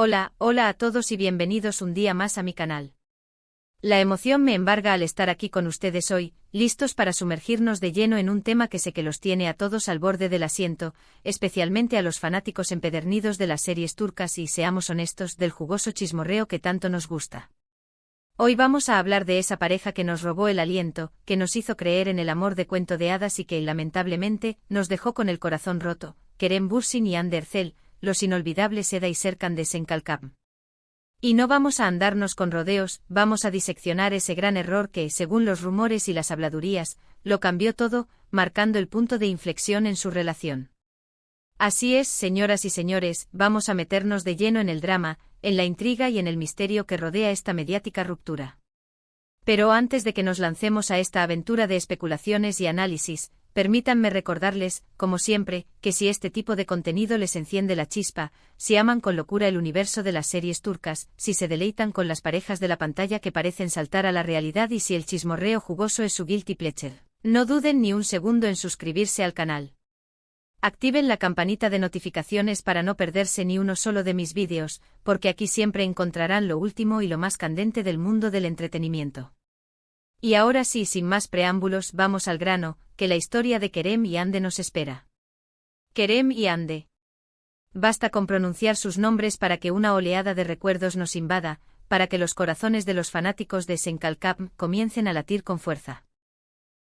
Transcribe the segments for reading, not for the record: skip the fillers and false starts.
Hola, hola a todos y bienvenidos un día más a mi canal. La emoción me embarga al estar aquí con ustedes hoy, listos para sumergirnos de lleno en un tema que sé que los tiene a todos al borde del asiento, especialmente a los fanáticos empedernidos de las series turcas y, seamos honestos, del jugoso chismorreo que tanto nos gusta. Hoy vamos a hablar de esa pareja que nos robó el aliento, que nos hizo creer en el amor de cuento de hadas y que, lamentablemente, nos dejó con el corazón roto, Kerem Bürsin y Hande Erçel, los inolvidables Eda y Serkan de Senkalkam. Y no vamos a andarnos con rodeos, vamos a diseccionar ese gran error que, según los rumores y las habladurías, lo cambió todo, marcando el punto de inflexión en su relación. Así es, señoras y señores, vamos a meternos de lleno en el drama, en la intriga y en el misterio que rodea esta mediática ruptura. Pero antes de que nos lancemos a esta aventura de especulaciones y análisis, permítanme recordarles, como siempre, que si este tipo de contenido les enciende la chispa, si aman con locura el universo de las series turcas, si se deleitan con las parejas de la pantalla que parecen saltar a la realidad y si el chismorreo jugoso es su guilty pleasure, no duden ni un segundo en suscribirse al canal. Activen la campanita de notificaciones para no perderse ni uno solo de mis vídeos, porque aquí siempre encontrarán lo último y lo más candente del mundo del entretenimiento. Y ahora sí, sin más preámbulos, vamos al grano, que la historia de Kerem y Hande nos espera. Kerem y Hande. Basta con pronunciar sus nombres para que una oleada de recuerdos nos invada, para que los corazones de los fanáticos de Senkalkam comiencen a latir con fuerza.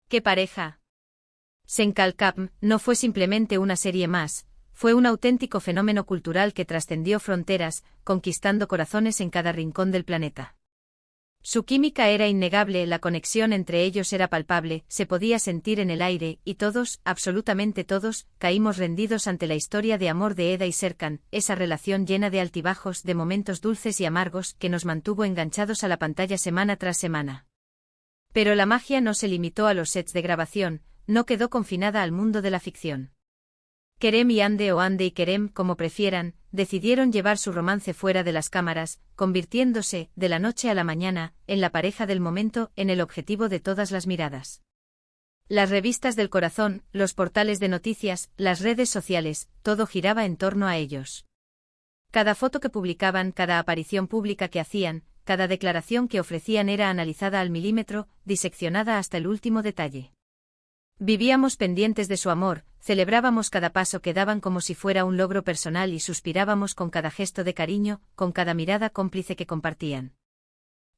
¡Qué pareja! Senkalkam no fue simplemente una serie más, fue un auténtico fenómeno cultural que trascendió fronteras, conquistando corazones en cada rincón del planeta. Su química era innegable, la conexión entre ellos era palpable, se podía sentir en el aire, y todos, absolutamente todos, caímos rendidos ante la historia de amor de Eda y Serkan, esa relación llena de altibajos, de momentos dulces y amargos, que nos mantuvo enganchados a la pantalla semana tras semana. Pero la magia no se limitó a los sets de grabación, no quedó confinada al mundo de la ficción. Kerem y Hande, o Hande y Kerem, como prefieran, decidieron llevar su romance fuera de las cámaras, convirtiéndose, de la noche a la mañana, en la pareja del momento, en el objetivo de todas las miradas. Las revistas del corazón, los portales de noticias, las redes sociales, todo giraba en torno a ellos. Cada foto que publicaban, cada aparición pública que hacían, cada declaración que ofrecían era analizada al milímetro, diseccionada hasta el último detalle. Vivíamos pendientes de su amor, celebrábamos cada paso que daban como si fuera un logro personal y suspirábamos con cada gesto de cariño, con cada mirada cómplice que compartían.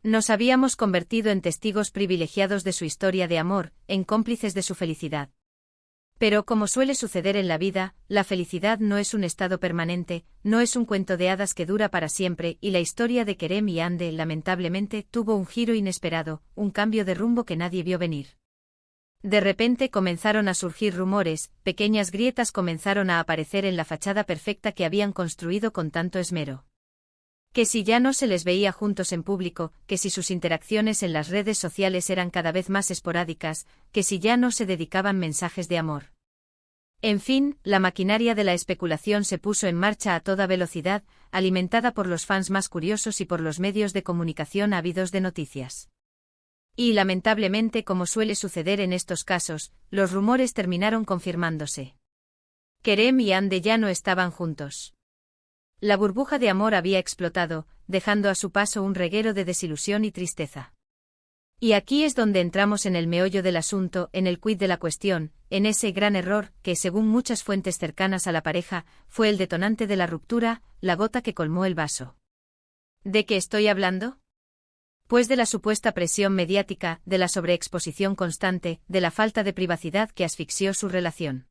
Nos habíamos convertido en testigos privilegiados de su historia de amor, en cómplices de su felicidad. Pero como suele suceder en la vida, la felicidad no es un estado permanente, no es un cuento de hadas que dura para siempre, y la historia de Kerem y Hande lamentablemente tuvo un giro inesperado, un cambio de rumbo que nadie vio venir. De repente comenzaron a surgir rumores, pequeñas grietas comenzaron a aparecer en la fachada perfecta que habían construido con tanto esmero. Que si ya no se les veía juntos en público, que si sus interacciones en las redes sociales eran cada vez más esporádicas, que si ya no se dedicaban mensajes de amor. En fin, la maquinaria de la especulación se puso en marcha a toda velocidad, alimentada por los fans más curiosos y por los medios de comunicación ávidos de noticias. Y lamentablemente, como suele suceder en estos casos, los rumores terminaron confirmándose. Kerem y Hande ya no estaban juntos. La burbuja de amor había explotado, dejando a su paso un reguero de desilusión y tristeza. Y aquí es donde entramos en el meollo del asunto, en el quid de la cuestión, en ese gran error, que según muchas fuentes cercanas a la pareja, fue el detonante de la ruptura, la gota que colmó el vaso. ¿De qué estoy hablando? Pues de la supuesta presión mediática, de la sobreexposición constante, de la falta de privacidad que asfixió su relación.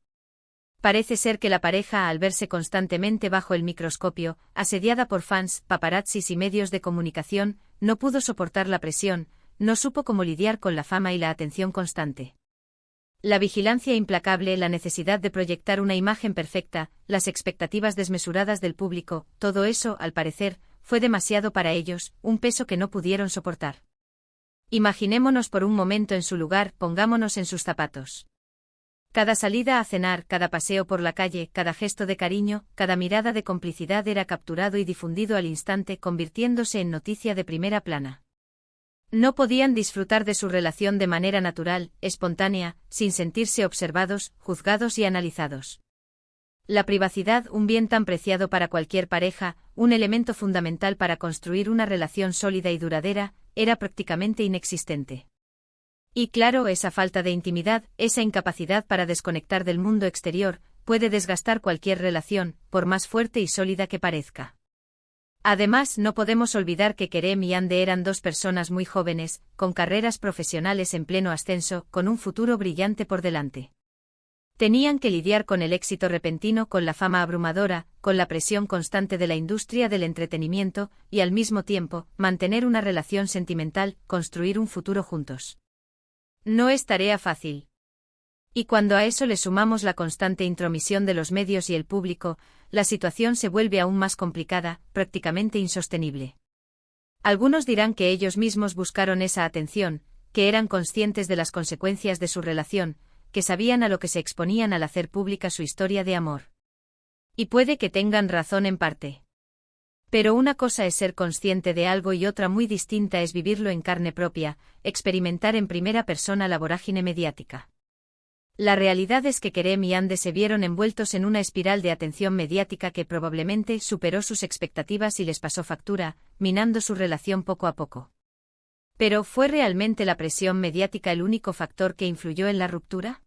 Parece ser que la pareja, al verse constantemente bajo el microscopio, asediada por fans, paparazzis y medios de comunicación, no pudo soportar la presión, no supo cómo lidiar con la fama y la atención constante. La vigilancia implacable, la necesidad de proyectar una imagen perfecta, las expectativas desmesuradas del público, todo eso, al parecer, fue demasiado para ellos, un peso que no pudieron soportar. Imaginémonos por un momento en su lugar, pongámonos en sus zapatos. Cada salida a cenar, cada paseo por la calle, cada gesto de cariño, cada mirada de complicidad era capturado y difundido al instante, convirtiéndose en noticia de primera plana. No podían disfrutar de su relación de manera natural, espontánea, sin sentirse observados, juzgados y analizados. La privacidad, un bien tan preciado para cualquier pareja, un elemento fundamental para construir una relación sólida y duradera, era prácticamente inexistente. Y claro, esa falta de intimidad, esa incapacidad para desconectar del mundo exterior, puede desgastar cualquier relación, por más fuerte y sólida que parezca. Además, no podemos olvidar que Kerem y Ande eran dos personas muy jóvenes, con carreras profesionales en pleno ascenso, con un futuro brillante por delante. Tenían que lidiar con el éxito repentino, con la fama abrumadora, con la presión constante de la industria del entretenimiento, y al mismo tiempo, mantener una relación sentimental, construir un futuro juntos. No es tarea fácil. Y cuando a eso le sumamos la constante intromisión de los medios y el público, la situación se vuelve aún más complicada, prácticamente insostenible. Algunos dirán que ellos mismos buscaron esa atención, que eran conscientes de las consecuencias de su relación, que sabían a lo que se exponían al hacer pública su historia de amor. Y puede que tengan razón en parte. Pero una cosa es ser consciente de algo y otra muy distinta es vivirlo en carne propia, experimentar en primera persona la vorágine mediática. La realidad es que Kerem y Ande se vieron envueltos en una espiral de atención mediática que probablemente superó sus expectativas y les pasó factura, minando su relación poco a poco. ¿Pero fue realmente la presión mediática el único factor que influyó en la ruptura?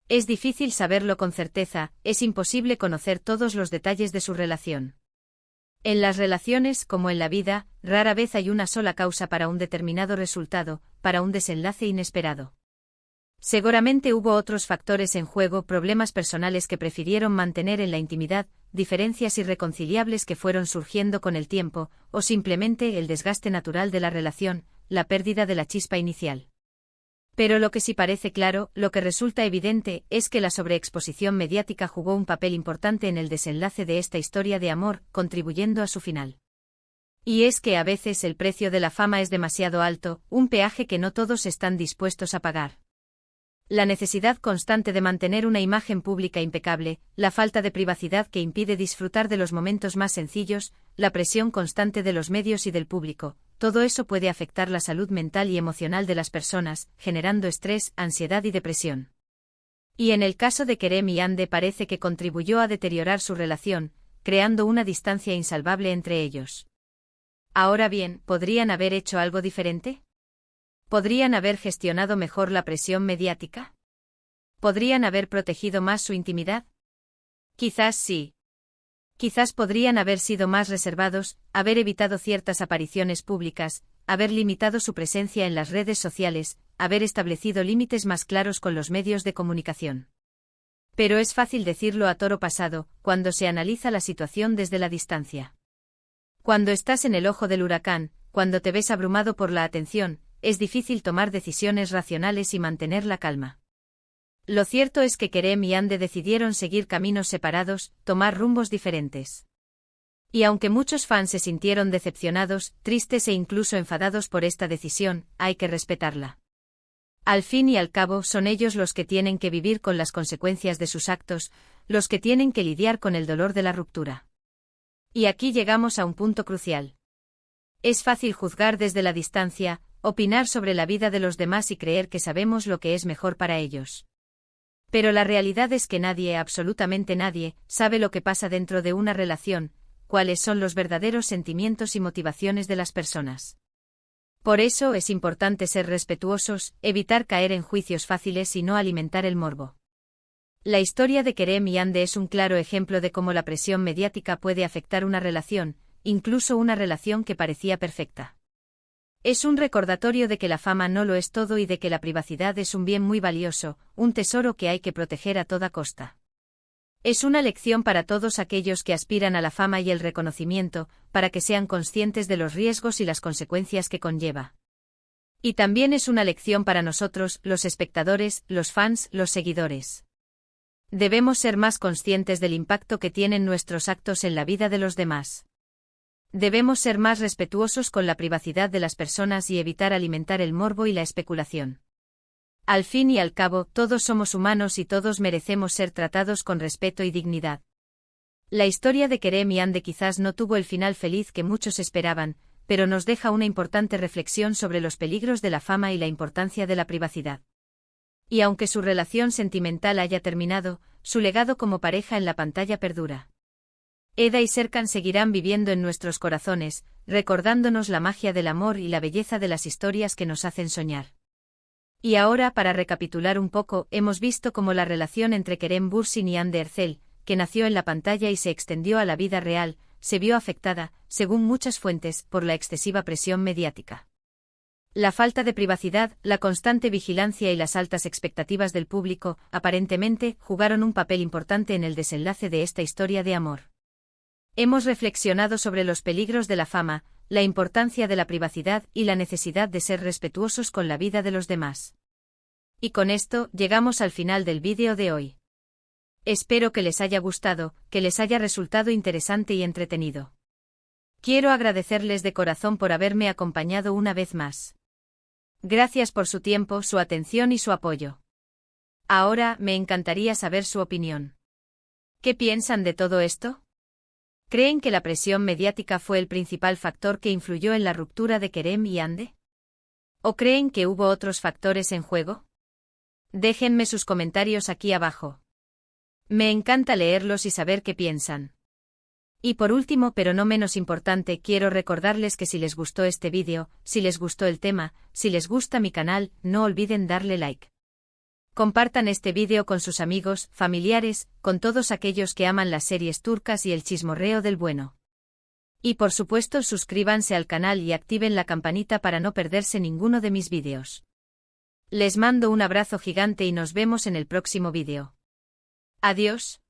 Es difícil saberlo con certeza, es imposible conocer todos los detalles de su relación. En las relaciones, como en la vida, rara vez hay una sola causa para un determinado resultado, para un desenlace inesperado. Seguramente hubo otros factores en juego, problemas personales que prefirieron mantener en la intimidad, diferencias irreconciliables que fueron surgiendo con el tiempo, o simplemente el desgaste natural de la relación, la pérdida de la chispa inicial. Pero lo que sí parece claro, lo que resulta evidente, es que la sobreexposición mediática jugó un papel importante en el desenlace de esta historia de amor, contribuyendo a su final. Y es que a veces el precio de la fama es demasiado alto, un peaje que no todos están dispuestos a pagar. La necesidad constante de mantener una imagen pública impecable, la falta de privacidad que impide disfrutar de los momentos más sencillos, la presión constante de los medios y del público, todo eso puede afectar la salud mental y emocional de las personas, generando estrés, ansiedad y depresión. Y en el caso de Kerem y Ande parece que contribuyó a deteriorar su relación, creando una distancia insalvable entre ellos. Ahora bien, ¿podrían haber hecho algo diferente? ¿Podrían haber gestionado mejor la presión mediática? ¿Podrían haber protegido más su intimidad? Quizás sí. Quizás podrían haber sido más reservados, haber evitado ciertas apariciones públicas, haber limitado su presencia en las redes sociales, haber establecido límites más claros con los medios de comunicación. Pero es fácil decirlo a toro pasado, cuando se analiza la situación desde la distancia. Cuando estás en el ojo del huracán, cuando te ves abrumado por la atención, es difícil tomar decisiones racionales y mantener la calma. Lo cierto es que Kerem y Ande decidieron seguir caminos separados, tomar rumbos diferentes. Y aunque muchos fans se sintieron decepcionados, tristes e incluso enfadados por esta decisión, hay que respetarla. Al fin y al cabo son ellos los que tienen que vivir con las consecuencias de sus actos, los que tienen que lidiar con el dolor de la ruptura. Y aquí llegamos a un punto crucial. Es fácil juzgar desde la distancia, opinar sobre la vida de los demás y creer que sabemos lo que es mejor para ellos. Pero la realidad es que nadie, absolutamente nadie, sabe lo que pasa dentro de una relación, cuáles son los verdaderos sentimientos y motivaciones de las personas. Por eso es importante ser respetuosos, evitar caer en juicios fáciles y no alimentar el morbo. La historia de Kerem y Ande es un claro ejemplo de cómo la presión mediática puede afectar una relación, incluso una relación que parecía perfecta. Es un recordatorio de que la fama no lo es todo y de que la privacidad es un bien muy valioso, un tesoro que hay que proteger a toda costa. Es una lección para todos aquellos que aspiran a la fama y el reconocimiento, para que sean conscientes de los riesgos y las consecuencias que conlleva. Y también es una lección para nosotros, los espectadores, los fans, los seguidores. Debemos ser más conscientes del impacto que tienen nuestros actos en la vida de los demás. Debemos ser más respetuosos con la privacidad de las personas y evitar alimentar el morbo y la especulación. Al fin y al cabo, todos somos humanos y todos merecemos ser tratados con respeto y dignidad. La historia de Kerem y Ande quizás no tuvo el final feliz que muchos esperaban, pero nos deja una importante reflexión sobre los peligros de la fama y la importancia de la privacidad. Y aunque su relación sentimental haya terminado, su legado como pareja en la pantalla perdura. Eda y Serkan seguirán viviendo en nuestros corazones, recordándonos la magia del amor y la belleza de las historias que nos hacen soñar. Y ahora, para recapitular un poco, hemos visto cómo la relación entre Kerem Bürsin y Hande Erçel, que nació en la pantalla y se extendió a la vida real, se vio afectada, según muchas fuentes, por la excesiva presión mediática. La falta de privacidad, la constante vigilancia y las altas expectativas del público, aparentemente, jugaron un papel importante en el desenlace de esta historia de amor. Hemos reflexionado sobre los peligros de la fama, la importancia de la privacidad y la necesidad de ser respetuosos con la vida de los demás. Y con esto, llegamos al final del vídeo de hoy. Espero que les haya gustado, que les haya resultado interesante y entretenido. Quiero agradecerles de corazón por haberme acompañado una vez más. Gracias por su tiempo, su atención y su apoyo. Ahora, me encantaría saber su opinión. ¿Qué piensan de todo esto? ¿Creen que la presión mediática fue el principal factor que influyó en la ruptura de Kerem y Hande? ¿O creen que hubo otros factores en juego? Déjenme sus comentarios aquí abajo. Me encanta leerlos y saber qué piensan. Y por último, pero no menos importante, quiero recordarles que si les gustó este vídeo, si les gustó el tema, si les gusta mi canal, no olviden darle like. Compartan este vídeo con sus amigos, familiares, con todos aquellos que aman las series turcas y el chismorreo del bueno. Y por supuesto, suscríbanse al canal y activen la campanita para no perderse ninguno de mis vídeos. Les mando un abrazo gigante y nos vemos en el próximo vídeo. Adiós.